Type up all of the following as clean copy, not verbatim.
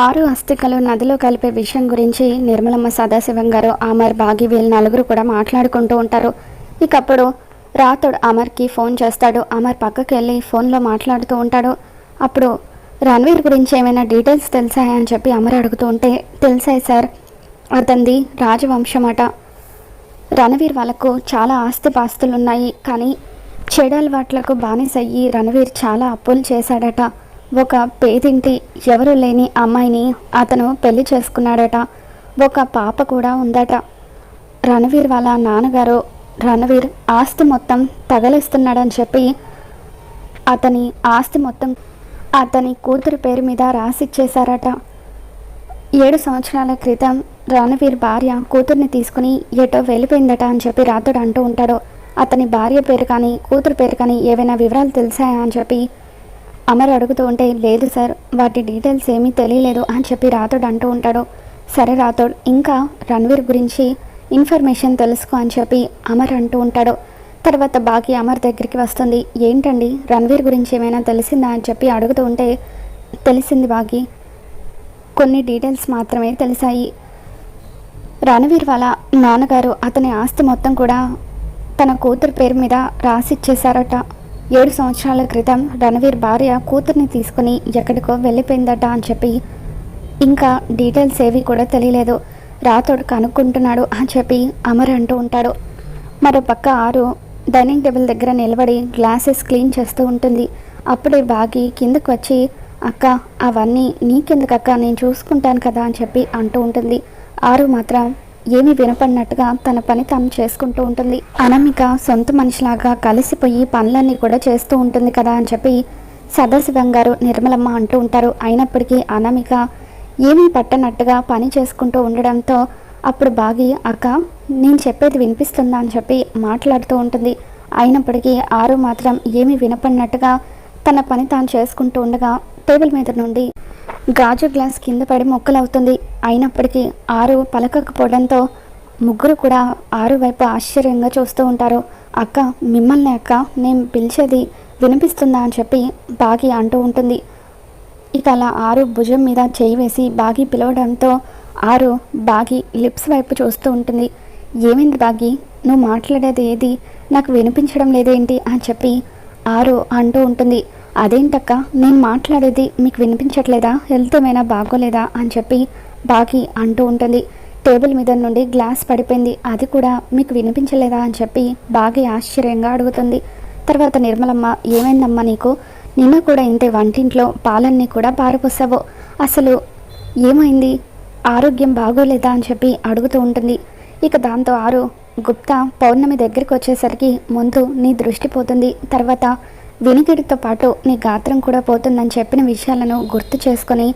ఆరు అస్థికలు నదిలో కలిపే విషయం గురించి నిర్మలమ్మ సదాశివం గారు, అమర్, బాగి వీళ్ళు నలుగురు కూడా మాట్లాడుకుంటూ ఉంటారు. ఇకప్పుడు రాతోడు అమర్కి ఫోన్ చేస్తాడు. అమర్ పక్కకి వెళ్ళి ఫోన్లో మాట్లాడుతూ ఉంటాడు. అప్పుడు రణవీర్ గురించి ఏమైనా డీటెయిల్స్ తెలిసాయా అని చెప్పి అమర్ అడుగుతూ ఉంటే, తెలిసాయి సార్, అతనిది రాజవంశం అట. రణవీర్ వాళ్ళకు చాలా ఆస్తిపాస్తులు ఉన్నాయి, కానీ చెడు అలవాట్లకు బానిసయ్యి రణవీర్ చాలా అప్పులు చేశాడట. ఒక పేదింటి ఎవరు లేని అమ్మాయిని అతను పెళ్లి చేసుకున్నాడట. ఒక పాప కూడా ఉందట. రణవీర్ వాళ్ళ నాన్నగారు రణవీర్ ఆస్తి మొత్తం తగలిస్తున్నాడని చెప్పి అతని ఆస్తి మొత్తం అతని కూతురు పేరు మీద రాసిచ్చేశారట. 7 సంవత్సరాల క్రితం రణవీర్ భార్య కూతుర్ని తీసుకుని ఎటో వెళ్ళిపోయిందట అని చెప్పి రాతోడు అంటూ ఉంటాడు. అతని భార్య పేరు కానీ కూతురు పేరు కానీ ఏవైనా వివరాలు తెలిసాయా అని చెప్పి అమర్ అడుగుతూ ఉంటే, లేదు సార్, వాటి డీటెయిల్స్ ఏమీ తెలియలేదు అని చెప్పి రాతోడు అంటూ ఉంటాడు. సరే రాతోడు, ఇంకా రణవీర్ గురించి ఇన్ఫర్మేషన్ తెలుసుకో అని చెప్పి అమర్ అంటూ ఉంటాడు. తర్వాత బాగి అమర్ దగ్గరికి వస్తుంది. ఏంటండి, రణవీర్ గురించి ఏమైనా తెలిసిందా అని చెప్పి అడుగుతూ ఉంటే, తెలిసింది బాగి, కొన్ని డీటెయిల్స్ మాత్రమే తెలిసాయి. రణవీర్ వాళ్ళ నాన్నగారు అతని ఆస్తి మొత్తం కూడా తన కూతురు పేరు మీద రాసిచ్చేశారట. 7 సంవత్సరాల క్రితం రణవీర్ భార్య కూతుర్ని తీసుకుని ఎక్కడికో వెళ్ళిపోయిందట అని చెప్పి ఇంకా డీటెయిల్స్ ఏవి కూడా తెలియలేదు. రాతోడు కనుక్కుంటున్నాడు అని చెప్పి అమర్ అంటూ ఉంటాడు. మరో పక్క ఆరు డైనింగ్ టేబుల్ దగ్గర నిలబడి గ్లాసెస్ క్లీన్ చేస్తూ ఉంటుంది. అప్పుడే బాగి కిందకు వచ్చి, అక్క అవన్నీ నీకెందుకక్క, నేను చూసుకుంటాను కదా అని చెప్పి అంటూ ఉంటుంది. ఆరు మాత్రం ఏమీ వినపడినట్టుగా తన పని తాను చేసుకుంటూ ఉంటుంది. అనామిక సొంత మనిషిలాగా కలిసిపోయి పనులన్నీ కూడా చేస్తూ ఉంటుంది కదా అని చెప్పి సదాశివం గారు, నిర్మలమ్మ అంటూ ఉంటారు. అయినప్పటికీ అనామిక ఏమీ పట్టనట్టుగా పని చేసుకుంటూ ఉండడంతో అప్పుడు బాగి, అక్క నేను చెప్పేది వినిపిస్తుందా అని చెప్పి మాట్లాడుతూ ఉంటుంది. అయినప్పటికీ ఆరు మాత్రం ఏమీ వినపడినట్టుగా తన పని తాను చేసుకుంటూ ఉండగా టేబుల్ మీద నుండి గాజు గ్లాస్ కింద పడి మొక్కలవుతుంది. అయినప్పటికీ ఆరు పలకకపోవడంతో ముగ్గురు కూడా ఆరు వైపు ఆశ్చర్యంగా చూస్తూ ఉంటారు. అక్క, మిమ్మల్ని అక్క, నేను పిలిచేది వినిపిస్తుందా అని చెప్పి బాగి అంటూ ఉంటుంది. ఇక అలా ఆరు భుజం మీద చేయి వేసి బాగి పిలవడంతో ఆరు బాగి లిప్స్ వైపు చూస్తూ ఉంటుంది. ఏమైంది బాగి, నువ్వు మాట్లాడేది ఏది, నాకు వినిపించడం లేదేంటి అని చెప్పి ఆరు అంటూ ఉంటుంది. అదేంటక్క, నేను మాట్లాడేది మీకు వినిపించట్లేదా, హెల్త్ ఏమైనా బాగోలేదా అని చెప్పి బాగి అంటూ ఉంటుంది. టేబుల్ మీద నుండి గ్లాస్ పడిపోయింది, అది కూడా మీకు వినిపించలేదా అని చెప్పి బాగి ఆశ్చర్యంగా అడుగుతుంది. తర్వాత నిర్మలమ్మ, ఏమైందమ్మా నీకు, నిన్న కూడా ఇంతే వంటింట్లో పాలన్నీ కూడా పారపోసావు, అసలు ఏమైంది, ఆరోగ్యం బాగోలేదా అని చెప్పి అడుగుతూ ఉంటుంది. ఇక దాంతో ఆరు, గుప్తా పౌర్ణమి దగ్గరికి వచ్చేసరికి ముందు నీ దృష్టి పోతుంది, తర్వాత వినికిడితో పాటు నీ గాత్రం కూడా పోతుందని చెప్పిన విషయాలను గుర్తు చేసుకొని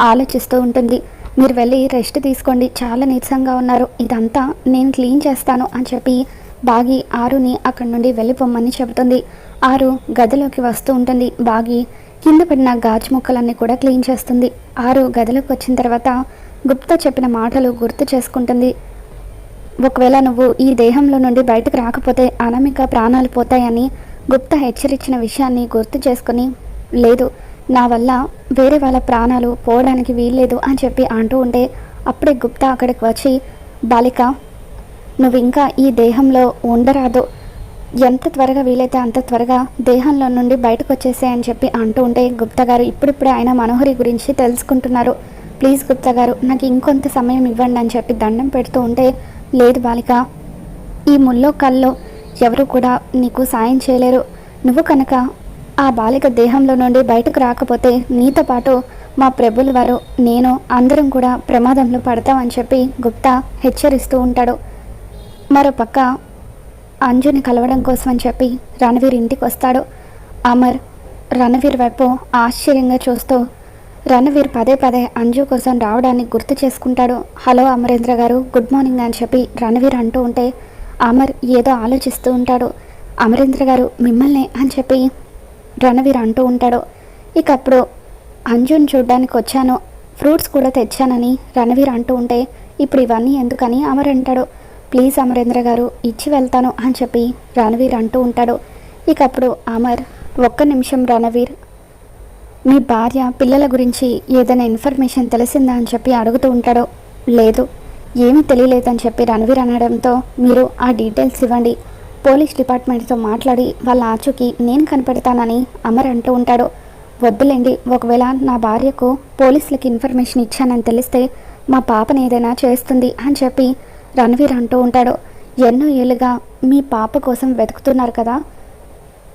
ఆలోచిస్తూ ఉంటుంది. మీరు వెళ్ళి రెస్ట్ తీసుకోండి, చాలా నీరసంగా ఉన్నారు, ఇదంతా నేను క్లీన్ చేస్తాను అని చెప్పి బాగి ఆరుని అక్కడి నుండి వెళ్ళిపోమ్మని చెబుతుంది. ఆరు గదిలోకి వస్తూ ఉంటుంది. బాగి కింద పడిన గాజు ముక్కలన్నీ కూడా క్లీన్ చేస్తుంది. ఆరు గదిలోకి వచ్చిన తర్వాత గుప్తా చెప్పిన మాటలు గుర్తు చేసుకుంటుంది. ఒకవేళ నువ్వు ఈ దేహంలో నుండి బయటకు రాకపోతే అనామిక ప్రాణాలు పోతాయని గుప్తా హెచ్చరించిన విషయాన్ని గుర్తు చేసుకుని, లేదు, నా వల్ల వేరే వాళ్ళ ప్రాణాలు పోవడానికి వీల్లేదు అని చెప్పి అంటూ ఉంటే అప్పుడే గుప్తా అక్కడికి వచ్చి, బాలిక, నువ్వు ఇంకా ఈ దేహంలో ఉండరాదు, ఎంత త్వరగా వీలైతే అంత త్వరగా దేహంలో నుండి బయటకు వచ్చేసే అని చెప్పి అంటూ ఉంటే, గుప్తా గారు ఇప్పుడిప్పుడే ఆయన మనోహరి గురించి తెలుసుకుంటున్నారు, ప్లీజ్ గుప్తా గారు నాకు ఇంకొంత సమయం ఇవ్వండి అని చెప్పి దండం పెడుతూ ఉంటే, లేదు బాలిక, ఈ ముల్లో కల్లో ఎవరు కూడా నీకు సాయం చేయలేరు, నువ్వు కనుక ఆ బాలిక దేహంలో నుండి బయటకు రాకపోతే నీతో పాటు మా ప్రభుల వారు, నేను అందరం కూడా ప్రమాదంలో పడతామని చెప్పి గుప్తా హెచ్చరిస్తూ ఉంటాడు. మరోపక్క అంజుని కలవడం కోసం అని చెప్పి రణవీర్ ఇంటికి వస్తాడు. అమర్ రణవీర్ వైపు ఆశ్చర్యంగా చూస్తూ రణవీర్ పదే పదే అంజు కోసం రావడాన్ని గుర్తు చేసుకుంటాడు. హలో అమరేంద్ర గారు, గుడ్ మార్నింగ్ అని చెప్పి రణవీర్ అంటూ ఉంటే అమర్ ఏదో ఆలోచిస్తూ ఉంటాడు. అమరేంద్ర గారు మిమ్మల్ని అని చెప్పి రణవీర్ అంటూ ఉంటాడు. ఇక అప్పుడు అంజుని చూడ్డానికి వచ్చాను, ఫ్రూట్స్ కూడా తెచ్చానని రణవీర్ అంటూ ఉంటే, ఇప్పుడు ఇవన్నీ ఎందుకని అమర్ అంటాడు. ప్లీజ్ అమరేంద్ర గారు, ఇచ్చి వెళ్తాను అని చెప్పి రణవీర్ అంటూ ఉంటాడు. ఇక అప్పుడు అమర్, ఒక్క నిమిషం రణవీర్, మీ భార్య పిల్లల గురించి ఏదైనా ఇన్ఫర్మేషన్ తెలిసిందా అని చెప్పి అడుగుతూ ఉంటాడు. లేదు, ఏమీ తెలియలేదని చెప్పి రణవీర్ అనడంతో మీరు ఆ డీటెయిల్స్ ఇవ్వండి, పోలీస్ డిపార్ట్మెంట్తో మాట్లాడి వాళ్ళ ఆచూకీ నేను కనిపెడతానని అమర్ అంటూ ఉంటాడు. వద్దులేండి, ఒకవేళ నా భార్యకు పోలీసులకి ఇన్ఫర్మేషన్ ఇచ్చానని తెలిస్తే మా పాపని ఏదైనా చేస్తుంది అని చెప్పి రణవీర్ అంటూ ఉంటాడు. ఎన్నో ఏళ్ళుగా మీ పాప కోసం వెతుకుతున్నారు కదా,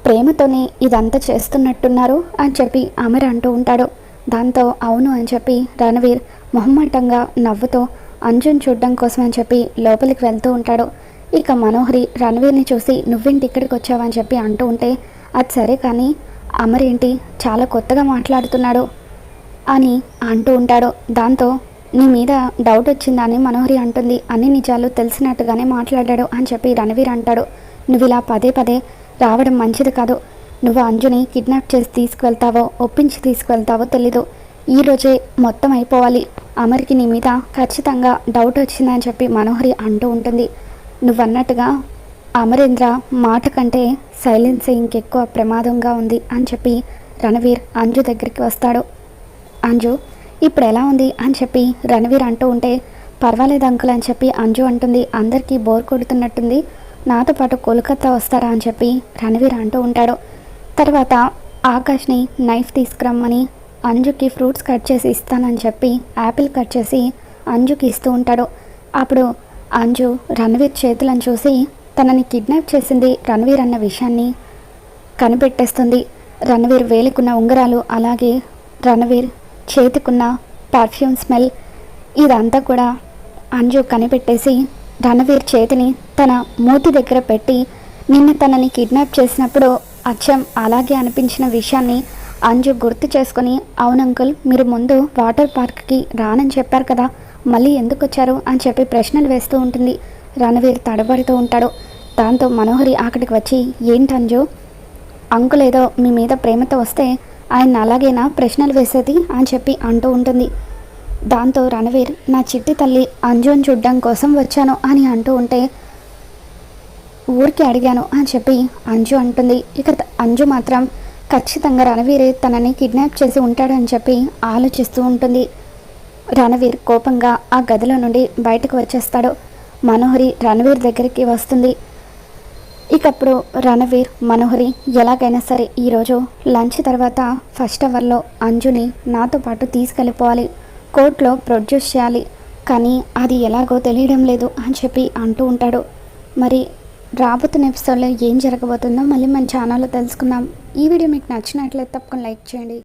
ప్రేమతోనే ఇదంతా చేస్తున్నట్టున్నారు అని చెప్పి అమర్ అంటూ ఉంటాడు. దాంతో అవును అని చెప్పి రణవీర్ మొహమాటంగా నవ్వుతో అంజుని చూడడం కోసం అని చెప్పి లోపలికి వెళ్తూ ఉంటాడు. ఇక మనోహరి రణవీర్ని చూసి నువ్వేంటి ఇక్కడికి వచ్చావని చెప్పి అంటూ ఉంటే అది సరే కానీ అమర్ ఏంటి చాలా కొత్తగా మాట్లాడుతున్నాడు అని అంటూ ఉంటాడు. దాంతో నీ మీద డౌట్ వచ్చిందని మనోహరి అంటుంది. అన్ని నిజాలు తెలిసినట్టుగానే మాట్లాడాడు అని చెప్పి రణవీర్ అంటాడు. నువ్వు ఇలా పదే పదే రావడం మంచిది కాదు. నువ్వు అంజుని కిడ్నాప్ చేసి తీసుకువెళ్తావో ఒప్పించి తీసుకువెళ్తావో తెలీదు. ఈరోజే మొత్తం అయిపోవాలి. అమర్కి నీ మీద ఖచ్చితంగా డౌట్ వచ్చిందని చెప్పి మనోహరి అంటూ ఉంటుంది. నువ్వన్నట్టుగా అమరేంద్ర మాట కంటే సైలెన్స్ ఇంకెక్కువ ప్రమాదంగా ఉంది అని చెప్పి రణవీర్ అంజు దగ్గరికి వస్తాడు. అంజు ఇప్పుడు ఎలా ఉంది అని చెప్పి రణవీర్ అంటూ ఉంటే పర్వాలేదు అంకుల్ అని చెప్పి అంజు అంటుంది. అందరికీ బోర్ కొడుతున్నట్టుంది, నాతో పాటు కోల్కతా వస్తారా అని చెప్పి రణవీర్ అంటూ ఉంటాడు. తర్వాత ఆకాష్ని నైఫ్ తీసుకురమ్మని అంజుకి ఫ్రూట్స్ కట్ చేసి ఇస్తానని చెప్పి యాపిల్ కట్ చేసి అంజుకి ఇస్తూ ఉంటాడు. అప్పుడు అంజు రణవీర్ చేతులను చూసి తనని కిడ్నాప్ చేసింది రణవీర్ అన్న విషయాన్ని కనిపెట్టేస్తుంది. రణవీర్ వేలికున్న ఉంగరాలు, అలాగే రణవీర్ చేతికున్న పర్ఫ్యూమ్ స్మెల్, ఇదంతా కూడా అంజు కనిపెట్టేసి రణవీర్ చేతిని తన మూతి దగ్గర పెట్టి నిన్న తనని కిడ్నాప్ చేసినప్పుడు అచ్చం అలాగే అనిపించిన విషయాన్ని అంజు గుర్తు చేసుకొని అవును అంకుల్, మీరు ముందు వాటర్ పార్క్కి రానని చెప్పారు కదా, మళ్ళీ ఎందుకు వచ్చారు అని చెప్పి ప్రశ్నలు వేస్తూ ఉంటుంది. రణవీర్ తడబడుతూ ఉంటాడు. దాంతో మనోహరి అక్కడికి వచ్చి ఏంటి అంజు, అంకుల్ ఏదో మీ మీద ప్రేమతో వస్తే ఆయన అలాగేనా ప్రశ్నలు వేసేది అని చెప్పి అంటూ ఉంటుంది. దాంతో రణవీర్ నా చిట్టి తల్లి అంజుని చూడ్డం కోసం వచ్చాను అని అంటూ ఉంటే ఊరికి అడిగాను అని చెప్పి అంజు అంటుంది. ఇక అంజు మాత్రం ఖచ్చితంగా రణవీరే తనని కిడ్నాప్ చేసి ఉంటాడని చెప్పి ఆలోచిస్తూ ఉంటుంది. రణవీర్ కోపంగా ఆ గదిలో నుండి బయటకు వచ్చేస్తాడు. మనోహరి రణవీర్ దగ్గరికి వస్తుంది. ఇకప్పుడు రణవీర్ మనోహరి ఎలాగైనా సరే ఈరోజు లంచ్ తర్వాత ఫస్ట్ అవర్లో అంజుని నాతో పాటు తీసుకెళ్ళిపోవాలి, కోర్టులో ప్రొడ్యూస్ చేయాలి, కానీ అది ఎలాగో తెలియడం లేదు అని చెప్పి అంటూ ఉంటాడు. మరి రాబోతున్న ఎపిసోడ్లో ఏం జరగబోతుందో మళ్ళీ మన ఛానల్లో తెలుసుకుందాం. ఈ వీడియో మీకు నచ్చినట్లయితే తప్పకుండా లైక్ చేయండి.